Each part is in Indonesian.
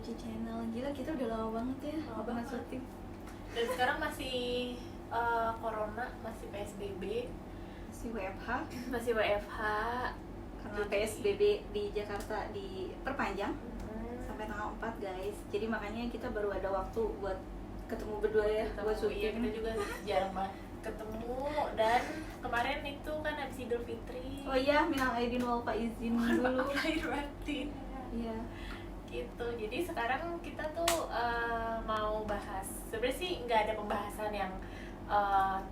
Yuci Channel. Gila, kita udah lama banget ya nggak pernah syuting. Dan sekarang masih corona, masih PSBB, masih WFH Karena PSBB di Jakarta diperpanjang sampai tanggal 4 guys. Jadi makanya kita baru ada waktu buat ketemu berdua ya, buat Iya, syuting. kita juga jarang banget ketemu. Dan kemarin itu kan habis Idul Fitri. Oh iya, minal aidin wal faizin dulu. Lahir batin. Iya. Gitu. Jadi sekarang kita tuh mau bahas. Sebenarnya sih nggak ada pembahasan yang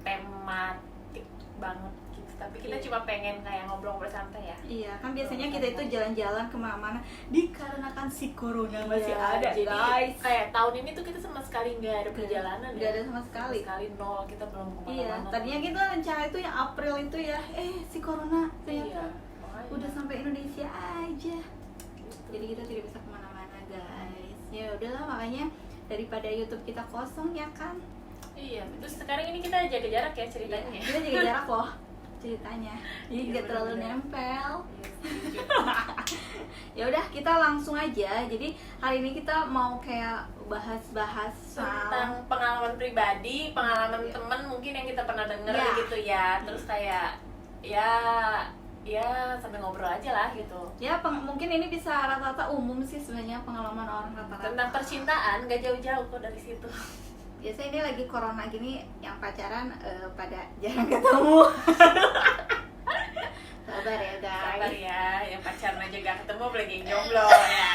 tematik banget gitu. Tapi kita Iya. cuma pengen kayak ngobrol-ngobrol santai ya. Iya, kan biasanya kita itu jalan-jalan kemana-mana dikarenakan si corona masih Iya, ada jadi guys. kayak tahun ini tuh kita sama sekali nggak ada perjalanan Nggak ada sama sekali. nol, kita belum kemana-mana. Iya, tadinya kita rencana itu yang April itu ya, si corona ternyata Iya, makanya. udah sampai Indonesia aja. Gitu. Jadi kita tidak bisa kemana-mana guys. Ya udahlah, makanya daripada YouTube kita kosong ya kan. Iya, terus sekarang ini kita jaga jarak ya ceritanya. Iya, kita jaga jarak loh ceritanya. Jadi Iya, nggak terlalu bener-bener. nempel. Iya, setuju. Ya udah, kita langsung aja. Jadi hari ini kita mau kayak bahas-bahas Tentang soal pengalaman pribadi, pengalaman Iya. teman mungkin yang kita pernah denger Iya. gitu ya. Terus kayak ya sambil ngobrol aja lah gitu. ya mungkin ini bisa rata-rata umum sih sebenarnya pengalaman orang rata-rata. Tentang percintaan gak jauh-jauh kok dari situ. Biasanya ini lagi corona gini, yang pacaran pada jarang ketemu. Sabar ya Sabar guys. ya, yang pacaran aja gak ketemu apalagi yang jomblo ya.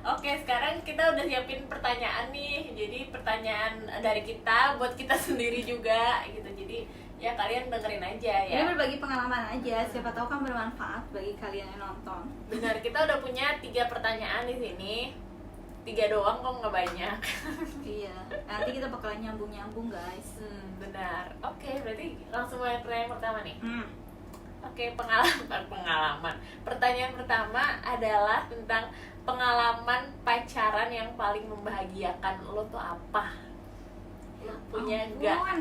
Oke, sekarang kita udah siapin pertanyaan nih. Jadi pertanyaan dari kita buat kita sendiri juga gitu. Jadi ya kalian dengerin aja ya. Ini berbagi pengalaman aja, siapa tahu kan bermanfaat bagi kalian yang nonton. Benar, kita udah punya 3 pertanyaan di sini. 3 doang kok, nggak banyak. Iya, nanti kita bakalan nyambung guys. Benar. Oke, berarti langsung mulai pertanyaan pertama nih. Oke, pengalaman. Pertanyaan pertama adalah tentang pengalaman pacaran yang paling membahagiakan lo tuh apa? Lo punya nggak? Ampun.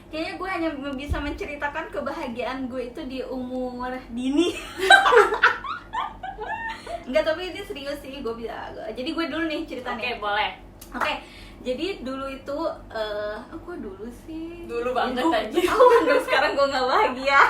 Kayaknya gue hanya bisa menceritakan kebahagiaan gue itu di umur dini. Enggak, tapi ini serius sih, gue bisa. Jadi gue dulu nih ceritanya. Oke, boleh. Oke, jadi dulu itu, gue dulu sih. Dulu banget Gue aja. tahu kan sekarang gue nggak bahagia.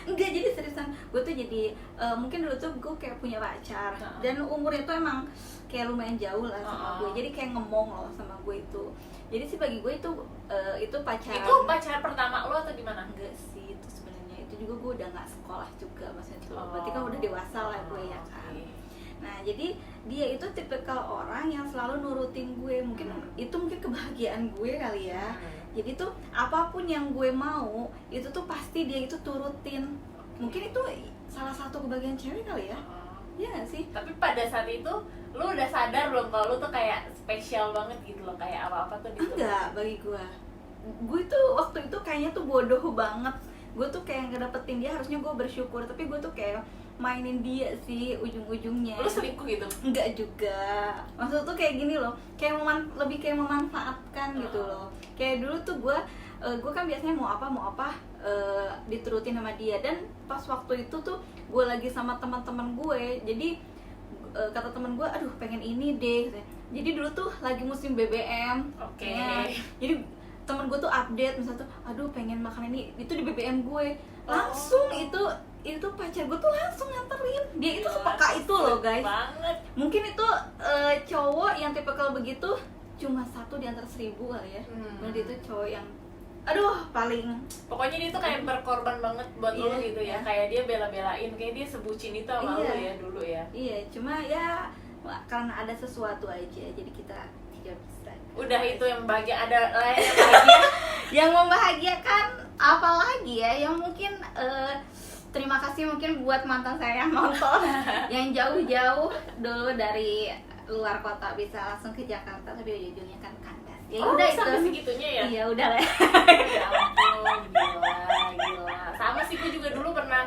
Enggak, jadi seriusan. Gue tuh jadi, mungkin dulu tuh gue kayak punya pacar. Dan umurnya tuh emang kayak lumayan jauh lah sama gue. Jadi kayak ngemong loh sama gue itu. Jadi sih bagi gue itu pacaran. Itu pacar pertama lo atau gimana? Enggak sih, itu sebenarnya itu juga gue udah nggak sekolah juga maksudnya tuh. Berarti kan udah dewasa lah gue ya kan. Oke. Nah, jadi dia itu tipikal orang yang selalu nurutin gue. Mungkin itu mungkin kebahagiaan gue kali ya. Jadi tuh apapun yang gue mau, itu tuh pasti dia itu turutin. Mungkin itu salah satu kebahagiaan cewek kali ya. Iya gak sih? Tapi pada saat itu lu udah sadar belum kalau lu tuh kayak spesial banget gitu loh, kayak apa-apa tuh gitu. Enggak, bagi gue tuh waktu itu kayaknya tuh bodoh banget. Gue tuh kayak ngedapetin dia, harusnya gue bersyukur, tapi gue tuh kayak mainin dia sih ujung-ujungnya. Lu selingkuh gitu? Enggak juga. Maksud tuh kayak gini loh, kayak lebih kayak memanfaatkan gitu loh. Kayak dulu tuh gue kan biasanya mau apa diturutin sama dia. Dan pas waktu itu tuh gue lagi sama teman-teman gue, jadi kata teman gue, aduh pengen ini deh. Jadi dulu tuh lagi musim BBM. Oke. Ya. Jadi temen gue tuh update misalnya tuh, aduh pengen makan ini, itu di BBM gue. Langsung itu pacar gue tuh langsung nganterin. Dia itu sepeka itu loh guys. Banget. Mungkin itu cowok yang tipikal begitu cuma 1 di antara 1000 kali ya. Dan dia tuh cowok yang paling, Pokoknya dia tuh kayak berkorban banget buat lu Iya, gitu ya. iya. Kayak dia bela-belain, kayak dia sebucin itu sama lu Iya. ya dulu ya. iya, cuma ya karena ada sesuatu aja jadi kita tidak bisa. Udah itu yang bahagia, ada lain yang bahagia. Yang membahagiakan apa lagi ya, yang mungkin terima kasih mungkin buat mantan saya yang nonton yang jauh-jauh dulu dari luar kota bisa langsung ke Jakarta, tapi ujung-ujungnya kan kandas. Ya udah sampai itu. segitunya ya? Iya udah lah. Ya ampun, gila. Sama sih, gue juga dulu pernah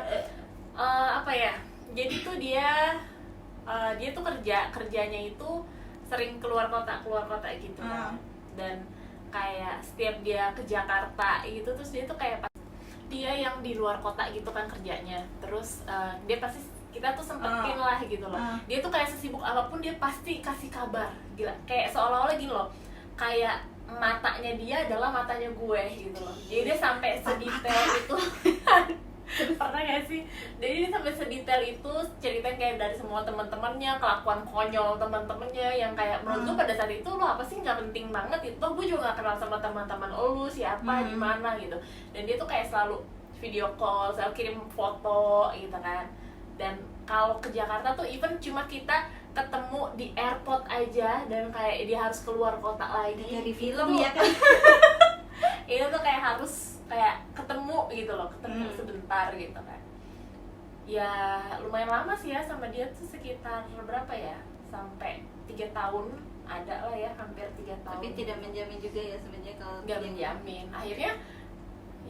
apa ya? Jadi tuh dia tuh kerjanya itu sering keluar kota gitu kan. Dan kayak setiap dia ke Jakarta gitu, terus dia tuh kayak dia yang di luar kota gitu kan kerjanya. Terus dia pasti kita tuh sempetin lah gitu loh. Dia tuh kayak sesibuk apapun dia pasti kasih kabar, gila. Kayak seolah-olah gini loh, kayak matanya dia adalah matanya gue gitu loh. Jadi dia sampai sedetail itu. Pernah gak sih? Jadi dia sampai sedetail itu ceritain kayak dari semua teman-temannya, kelakuan konyol teman-temannya yang kayak menurut gue pada saat itu lo apa sih nggak penting banget itu. Gue juga gak kenal sama teman-teman lo siapa di mana gitu. Dan dia tuh kayak selalu video call, selalu kirim foto gitu kan. Dan kalau ke Jakarta tuh even cuma kita ketemu di airport aja dan kayak dia harus keluar kota lagi. Kayak di film ya kan. Itu tuh kayak harus kayak ketemu gitu loh, ketemu sebentar gitu kan. Ya lumayan lama sih ya sama dia tuh sekitar berapa ya, sampai 3 tahun ada lah ya, hampir 3 tahun. Tapi tidak menjamin juga ya sebenarnya kalau nggak menjamin. Akhirnya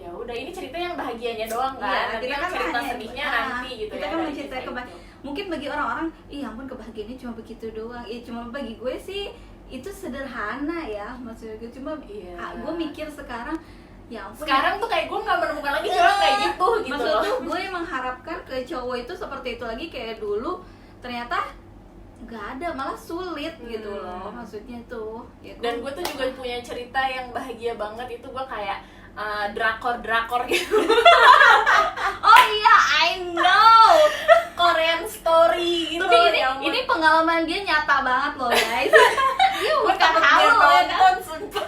ya udah, ini cerita yang bahagianya doang kan. Iya, nanti kita yang kan cerita hanya- sedihnya nanti gitu kita ya. kan dari menceritakan kisah itu. mungkin bagi orang-orang, ih ampun kebahagiaannya cuma begitu doang. Ya cuma bagi gue sih itu sederhana ya, maksudnya gue cuma Iya. gue mikir sekarang ya ampun. Sekarang tuh kayak gue nggak menemukan lagi cowok kayak gitu gitu Maksud loh. tuh gue mengharapkan ke cowok itu seperti itu lagi kayak dulu, ternyata nggak ada, malah sulit gitu loh maksudnya tuh ya, Dan gue tuh juga punya cerita yang bahagia banget, itu gue kayak drakor gitu. oh iya I know. Korean story gitu. Tapi ya ampun. ini pengalaman dia nyata banget loh guys. Dia Gue bukan takut dia halu ya kan. nonton, sumpah.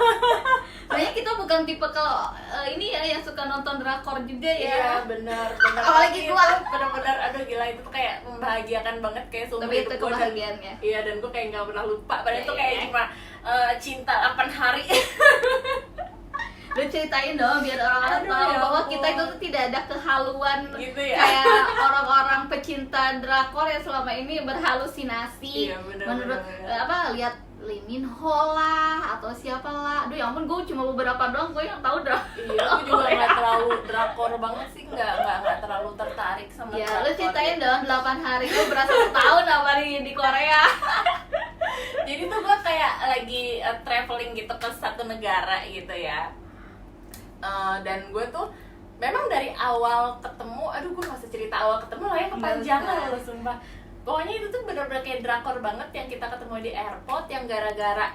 Soalnya kita bukan tipe kalau ini ya yang suka nonton drakor juga Iya ya. benar. Apalagi Itu gua. benar-benar aduh gila, itu tuh kayak membahagiakan banget kayak seumur Tapi itu hidup gua. Dan- kebahagiaannya. Iya, dan gue kayak nggak pernah lupa. Padahal itu Iya, kayak iya. cuma cinta 8 hari. Lu ceritain dong biar orang-orang Aduh, tahu ya bahwa ampun. kita itu tuh tidak ada kehaluan Gitu ya. kayak orang-orang pecinta drakor yang selama ini berhalusinasi. Iya, benar, Menurut benar. apa lihat Lee Min Ho lah atau siapa lah. Aduh ya ampun, gue cuma beberapa doang gue yang tahu drakor. Iya, aku juga nggak terlalu drakor banget sih, nggak terlalu tertarik sama Ya, drakor. lu ceritain dong 8 hari lu berasa setahun apa di Korea. Jadi tuh gue kayak lagi traveling gitu ke satu negara gitu ya. Dan gue tuh memang dari awal ketemu, aduh gue gak usah cerita awal ketemu lah ya, kepanjangan Nggak usah. loh sumpah. Pokoknya itu tuh bener-bener kayak drakor banget yang kita ketemu di airport, yang gara-gara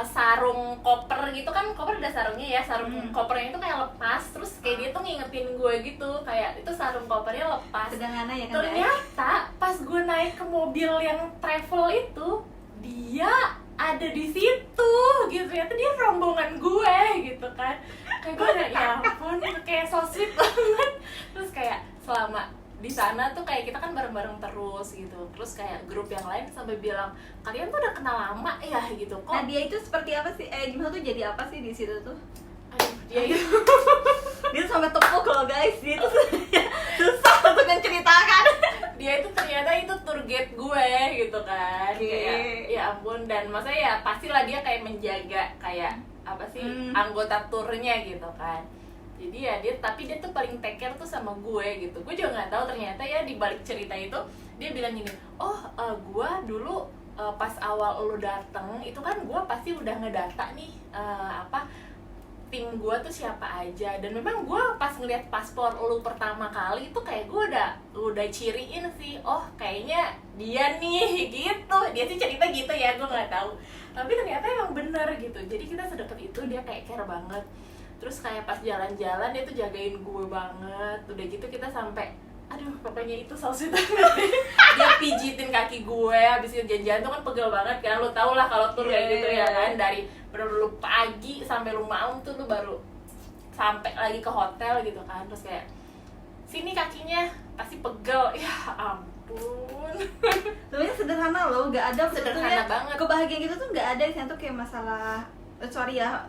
sarung koper gitu kan, koper ada sarungnya ya, sarung kopernya itu kayak lepas, terus kayak dia tuh ngingetin gue gitu, kayak itu sarung kopernya lepas. Sederhana ya kan guys? Ternyata pas gue naik ke mobil yang travel itu, dia ada di situ gitu, ternyata dia rombongan gue gitu kan. Kayak gue kayak ya ampun, kayak so sweet banget. Terus kayak selama di sana tuh kayak kita kan bareng-bareng terus gitu. Terus kayak grup yang lain sampai bilang, kalian tuh udah kenal lama ya gitu kok. Nah dia itu seperti apa sih? Gimana tuh jadi apa sih di situ tuh? Aduh, dia itu Dia tuh sampai tepuk loh guys. Dia tuh susah untuk menceritakan. dia itu ternyata itu tour guide gue gitu kan. Oke. Kayak ya ampun, dan maksudnya ya pastilah dia kayak menjaga kayak apa sih anggota turnya gitu kan. Jadi ya dia, tapi dia tuh paling take care tuh sama gue gitu. Gue juga nggak tahu ternyata ya di balik cerita itu dia bilang gini, gue dulu pas awal lu dateng itu kan gue pasti udah ngedata nih tim gue tuh siapa aja, dan memang gue pas ngeliat paspor lu pertama kali itu kayak gue udah ciriin sih, kayaknya dia nih gitu. Dia sih cerita gitu ya, gue nggak tahu, tapi ternyata emang bener gitu. Jadi kita sedekat itu, dia kayak care banget. Terus kayak pas jalan-jalan dia tuh jagain gue banget. Udah gitu kita sampai aduh pokoknya itu so sweet banget deh. Dia pijitin kaki gue, habis itu jalan-jalan tuh kan pegel banget kan, lu tau lah kalau tur kayak gitu ya kan, dari bener-bener lu pagi sampai lu malam tuh lu baru sampai lagi ke hotel gitu kan. Terus kayak sini kakinya pasti pegel, ya ampun. Sebenarnya sederhana loh, nggak ada Sederhana sebetulnya banget. kebahagiaan gitu tuh nggak ada. Yang tuh kayak masalah sorry ya,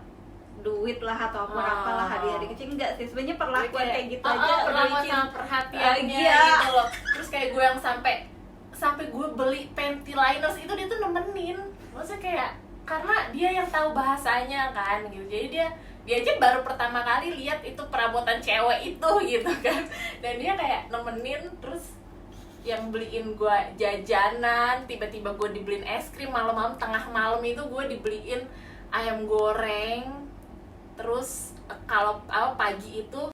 duit lah atau apalah hadiah kecil, enggak sih sebenarnya perlakuan kayak gitu aja, perlakuan peduli sama perhatiannya iya. gitu loh. Terus kayak gue yang sampai gue beli panty liners itu dia tuh nemenin, maksudnya kayak karena dia yang tahu bahasanya kan gitu. Jadi dia aja baru pertama kali lihat itu perabotan cewek itu gitu kan, dan dia kayak nemenin. Terus yang beliin gue jajanan, tiba-tiba gue dibeliin es krim malam-malam, tengah malam itu gue dibeliin ayam goreng. Terus kalau pagi itu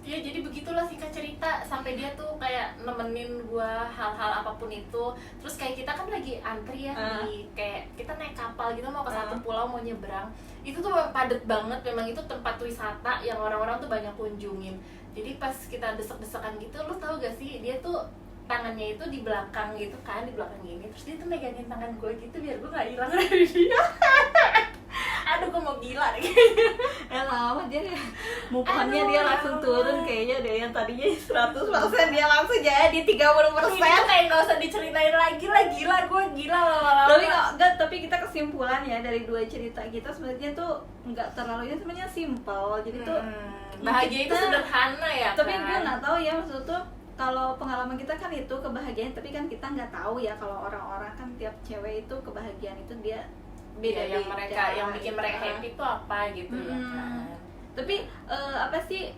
Ya jadi begitulah singkat cerita, sampai dia tuh kayak nemenin gua hal-hal apapun itu. Terus kayak kita kan lagi antri ya di kayak kita naik kapal gitu mau ke satu pulau, mau nyebrang. Itu tuh padet banget, memang itu tempat wisata yang orang-orang tuh banyak kunjungin. Jadi pas kita desek-desekan gitu, lu tau gak sih dia tuh tangannya itu di belakang gitu kan, di belakang gini. Terus dia tuh megangin tangan gue gitu biar gue gak hilang dari dia. Aduh, gue mau gila deh. Lama dia mukanya dia langsung turun kayaknya deh, yang tadinya 100% dia langsung jadi 30%. Ini kayak gak usah diceritain lagi lah, gila, gue gila lama-lama. Tapi kita kesimpulan ya dari dua cerita kita sebenarnya tuh nggak terlalu, ya sebenarnya simpel. Jadi tuh bahagia itu sederhana ya. Tapi kan? gue nggak tahu ya, maksud tuh kalau pengalaman kita kan itu kebahagiaan, tapi kan kita nggak tahu ya kalau orang-orang kan tiap cewek itu kebahagiaan itu dia beda-beda. Yang mereka yang bikin mereka happy itu apa gitu ya kan. Tapi apa sih,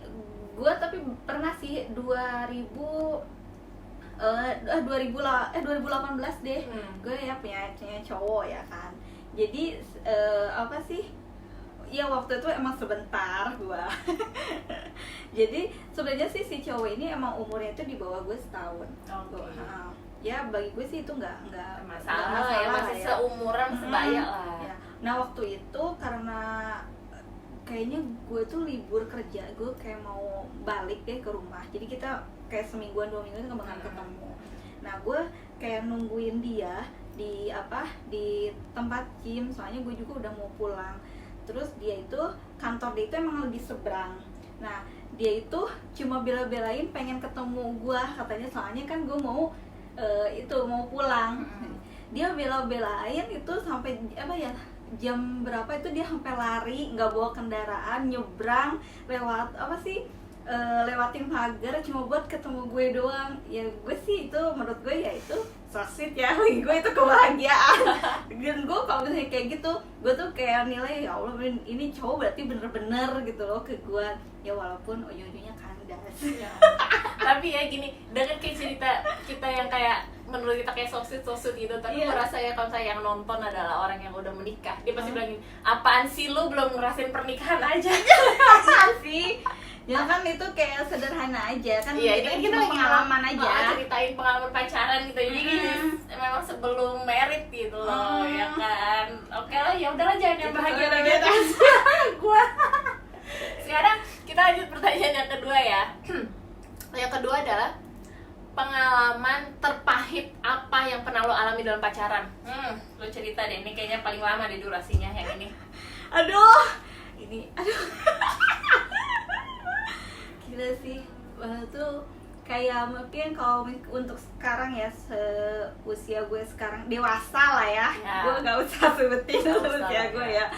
gue tapi pernah sih 2018 deh, gue ya punya cowok ya kan. Jadi apa sih, ya waktu itu emang sebentar gue. Jadi sebenarnya sih si cowok ini emang umurnya itu di bawah gue setahun. Ya bagi gue sih itu nggak masalah ya, masih ya. Seumuran sebaya lah ya. Nah waktu itu karena kayaknya gue tuh libur kerja, gue kayak mau balik deh ke rumah. Jadi kita kayak semingguan 2 minggu itu nggak bakal ketemu. Nah gue kayak nungguin dia di tempat gym, soalnya gue juga udah mau pulang. Terus dia itu kantor dia itu emang lagi seberang. Nah dia itu cuma bela-belain pengen ketemu gue katanya, soalnya kan gue mau mau pulang. Dia bela-belain itu sampai jam berapa itu dia sampai lari, nggak bawa kendaraan, nyebrang lewat lewatin pagar cuma buat ketemu gue doang. Ya gue sih itu menurut gue ya itu so sweet ya, bagi gue itu kebahagiaan. Dan gue kalau misalnya kayak gitu, gue tuh kayak nilai ya Allah ini cowok berarti bener-bener gitu loh ke gue, ya walaupun ujung-ujungnya kandas. Ya. Tapi ya gini, dengan kayak cerita kita yang kayak menurut kita kayak so sweet gitu, tapi gue rasa ya kalau saya yang nonton adalah orang yang udah menikah, dia pasti bilang gini, apaan sih lu belum ngerasain pernikahan aja. Sih ya kan itu kayak sederhana aja kan. Iya, kita lagi pengalaman aja, ceritain pengalaman pacaran gitu. Jadi memang sebelum merit gitu loh, ya kan. Oke lah, ya udahlah, jangan yang bahagia atas gua. Sekarang kita lanjut pertanyaan yang kedua ya. Yang kedua adalah pengalaman terpahit apa yang pernah lo alami dalam pacaran. Lo cerita deh, ini kayaknya paling lama deh durasinya yang ini. Aduh. Gila sih, tuh kayak mungkin kalau untuk sekarang ya, seusia gue sekarang dewasa lah ya. Gue gak usah sebutin usia gue ya.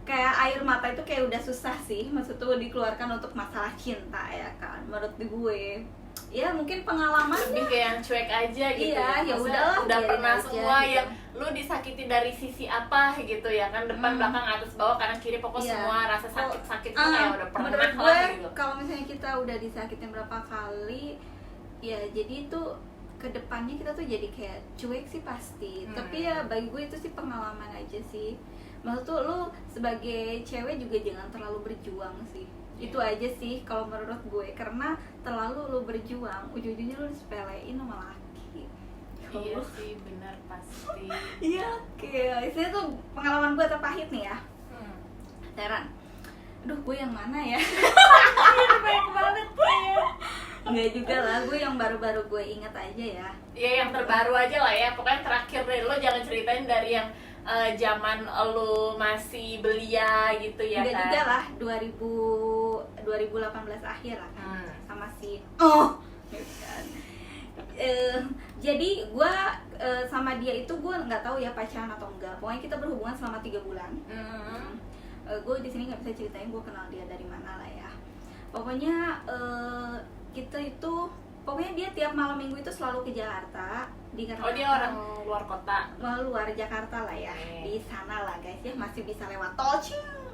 Kayak air mata itu kayak udah susah sih, maksud tuh dikeluarkan untuk masalah cinta ya kan. Menurut gue ya mungkin pengalamannya lebih kayak yang cuek aja gitu. Iya, ya udahlah, udah pernah aja, semua gitu. Yang lu disakiti dari sisi apa gitu ya kan, depan belakang atas bawah kanan kiri, pokoknya semua rasa sakit itu kayak udah pernah menurut gue lah gitu. kalau misalnya kita udah disakitin berapa kali ya, jadi itu kedepannya kita tuh jadi kayak cuek sih pasti. Tapi ya bagi gue itu sih pengalaman aja sih. Maksud tuh lu sebagai cewek juga jangan terlalu berjuang sih. Itu aja sih kalau menurut gue, karena terlalu lu berjuang ujung-ujungnya lu disepelein sama laki. Iya sih, benar pasti. Iya, kayak itu tuh pengalaman gue terpahit nih ya. Teran. Aduh, gue yang mana ya? Banyak banget ya. Enggak juga lah, gue yang baru-baru gue ingat aja ya. Iya, yang terbaru aja lah ya. Pokoknya terakhir deh, lo jangan ceritain dari yang zaman lo masih belia gitu ya. Enggak kan? juga lah, 2018 akhir lah kan. Sama si gitu kan. Jadi gue sama dia itu gue nggak tahu ya pacaran atau enggak. Pokoknya kita berhubungan selama 3 bulan. Gue di sini nggak bisa ceritain gue kenal dia dari mana lah ya. Pokoknya kita itu, pokoknya dia tiap malam minggu itu selalu ke Jakarta. Oh, dia orang luar kota? Luar Jakarta lah ya. Di sana lah guys ya, masih bisa lewat tol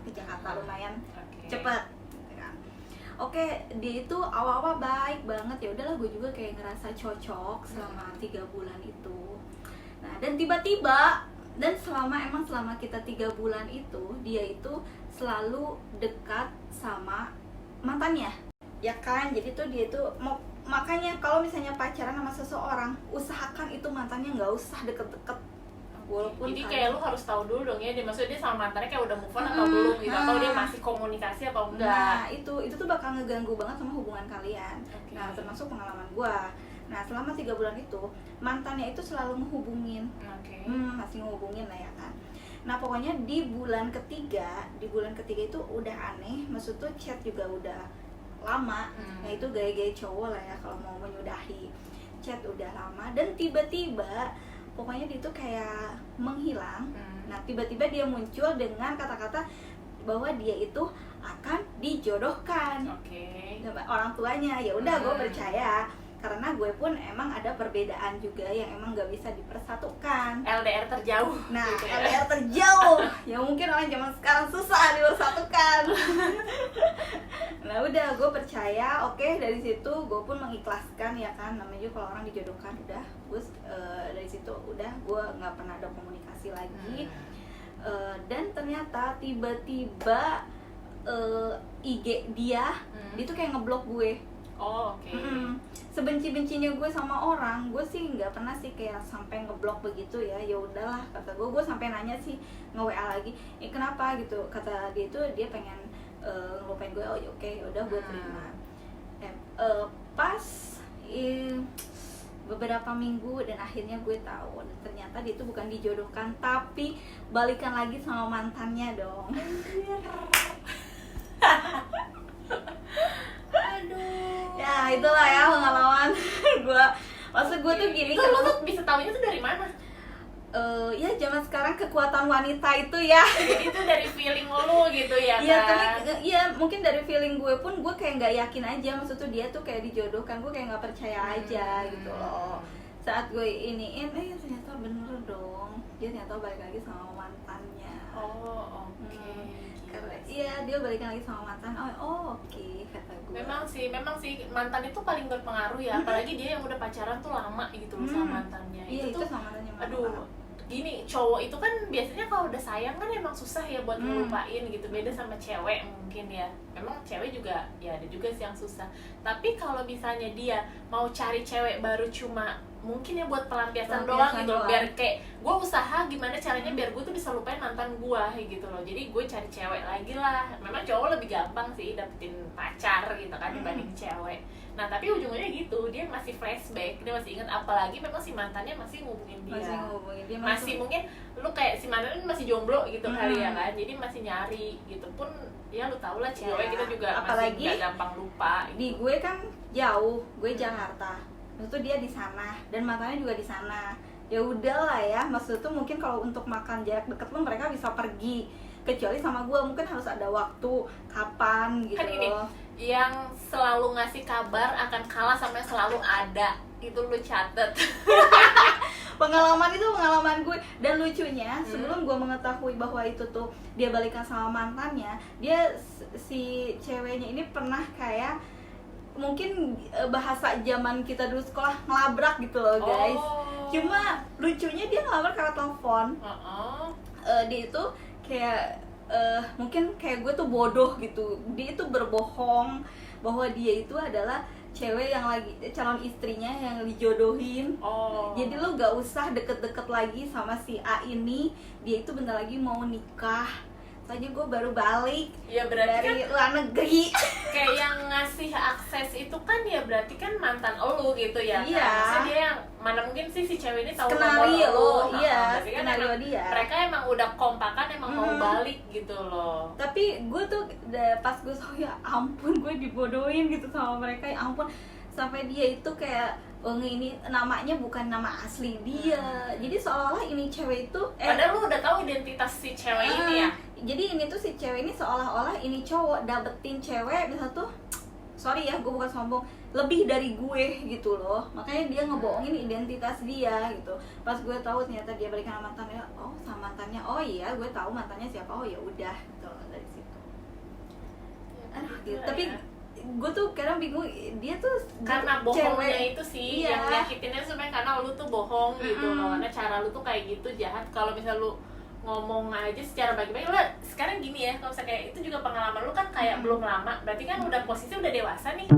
ke Jakarta, lumayan cepet. Oke, dia itu awal-awal baik banget, ya udahlah gue juga kayak ngerasa cocok selama 3 bulan itu. Nah, dan tiba-tiba selama kita 3 bulan itu, dia itu selalu dekat sama mantannya. ya kan. Jadi tuh dia tuh makanya kalau misalnya pacaran sama seseorang, usahakan itu mantannya nggak usah deket-deket. Walaupun jadi kayak lu harus tahu dulu dong ya, dia maksudnya dia sama mantannya kayak udah move on atau belum gitu, atau dia masih komunikasi atau enggak. Nah itu tuh bakal ngeganggu banget sama hubungan kalian. Nah termasuk pengalaman gua. Nah selama 3 bulan itu mantannya itu selalu menghubungin, masih ngehubungin lah ya kan. Nah pokoknya di bulan ketiga itu udah aneh, maksud tuh chat juga udah lama. Nah itu gaya-gaya cowok lah ya kalau mau menyudahi, chat udah lama dan tiba-tiba pokoknya dia tuh kayak menghilang. Nah tiba-tiba dia muncul dengan kata-kata bahwa dia itu akan dijodohkan sama orang tuanya. Ya udah gue percaya, karena gue pun emang ada perbedaan juga yang emang gak bisa dipersatukan. LDR terjauh. Nah gitu ya. LDR terjauh ya mungkin orang zaman sekarang susah dipersatukan. Nah udah gue percaya, oke, dari situ gue pun mengikhlaskan ya kan, namanya juga kalau orang dijodohkan. Udah gue dari situ udah gue nggak pernah ada komunikasi lagi. Dan ternyata tiba-tiba IG dia tuh kayak ngeblok gue. Sebenci-bencinya gue sama orang, gue sih nggak pernah sih kayak sampai ngeblok begitu ya. Ya udahlah kata gue sampai nanya sih, nge-WA lagi, kenapa gitu, kata dia itu dia pengen ngelupain gue. Oh oke, udah gue terima. Pas beberapa minggu dan akhirnya gue tahu ternyata dia itu bukan dijodohkan tapi balikan lagi sama mantannya dong. Aduh. Ya itulah ya pengalaman gue. Maksud gue tuh gini, itu lo tuh bisa tahunya tuh dari mana? Ya zaman sekarang kekuatan wanita itu ya. Jadi itu dari feeling lo gitu ya kan? Iya tapi ya mungkin dari feeling gue pun gue kayak nggak yakin aja. Maksud tuh dia tuh kayak dijodohkan, gue kayak nggak percaya aja gitu loh. Saat gue iniin, ternyata bener dong, dia ternyata balik lagi sama mantannya. Karena iya dia balikan lagi sama mantan. Oke, kata gue. Memang sih mantan itu paling berpengaruh ya, apalagi dia yang udah pacaran tuh lama gitu loh sama mantannya. Iya itu tuh sama mantannya. aduh, gini, cowok itu kan biasanya kalau udah sayang kan emang susah ya buat ngelupain gitu. Beda sama cewek mungkin ya. Memang cewek juga ya ada juga sih yang susah. Tapi kalau misalnya dia mau cari cewek baru cuma mungkin ya buat pelampiasan doang gitu loh, biar kayak gue usaha gimana caranya biar gue tuh bisa lupain mantan gue gitu loh. Jadi gue cari cewek lagi lah. Memang cowok lebih gampang sih dapetin pacar gitu kan dibanding cewek. Nah tapi ujung-ujungnya gitu, dia masih flashback, dia masih ingat, apalagi memang si mantannya masih ngubungin dia, masih mungkin lu kayak si mantannya masih jomblo gitu kali ya kan, jadi masih nyari gitu. Pun ya lu tau lah cewek kita juga apalagi masih gak gampang lupa gitu. Di gue kan jauh, gue Jakarta, maksud tuh dia di sana dan mantannya juga di sana. Ya udahlah ya, maksud tuh mungkin kalau untuk makan jarak deket pun mereka bisa pergi, kecuali sama gue mungkin harus ada waktu kapan gitu kan ini, loh. Yang selalu ngasih kabar akan kalah sama yang selalu ada, itu lu catet. Pengalaman itu pengalaman gue. Dan lucunya sebelum gue mengetahui bahwa itu tuh dia balikan sama mantannya, dia si ceweknya ini pernah kayak mungkin bahasa zaman kita dulu sekolah ngelabrak gitu loh guys. Cuma lucunya dia ngelabrak karena telepon. Dia itu kayak mungkin kayak gue tuh bodoh gitu. Dia itu berbohong bahwa dia itu adalah cewek yang lagi calon istrinya yang dijodohin. Jadi lu gak usah deket-deket lagi sama si A ini, dia itu bentar lagi mau nikah. Soalnya gue baru balik ya, dari kan luar negeri. Kayak yang ngasih akses itu kan ya berarti kan mantan lu gitu ya. Iya. Kan? Maksudnya dia yang mana mungkin sih si cewek ini tahu skenario nomor lu. Iya, berarti kan skenario emang, dia. mereka emang udah kompakan, emang mau balik gitu loh. Tapi gue tuh pas gue tahu, ya ampun gue dibodohin gitu sama mereka, ya ampun. Sampai dia itu kayak ini namanya bukan nama asli dia. Jadi seolah-olah ini cewek itu padahal lu udah tahu identitas si cewek ini ya. Jadi ini tuh si cewek ini seolah-olah ini cowok dapetin cewek bisa tuh, sorry ya gue bukan sombong, lebih dari gue gitu loh. Makanya dia ngebohongin identitas dia gitu. Pas gue tahu ternyata dia balikan sama mantannya, sama mantannya, iya gue tahu mantannya siapa, ya udah gitu loh, dari situ. Gitu. Tapi gue tuh kadang bingung, dia tuh karena bohongnya itu sih iya, yang nyakitinnya sebenarnya karena lu tuh bohong gitu loh. Karena cara lu tuh kayak gitu jahat. Kalau misal lu ngomong aja secara baik-baik. Lu sekarang gini ya, kalau misalnya kayak itu juga pengalaman lu kan kayak belum lama, berarti kan udah posisi udah dewasa nih.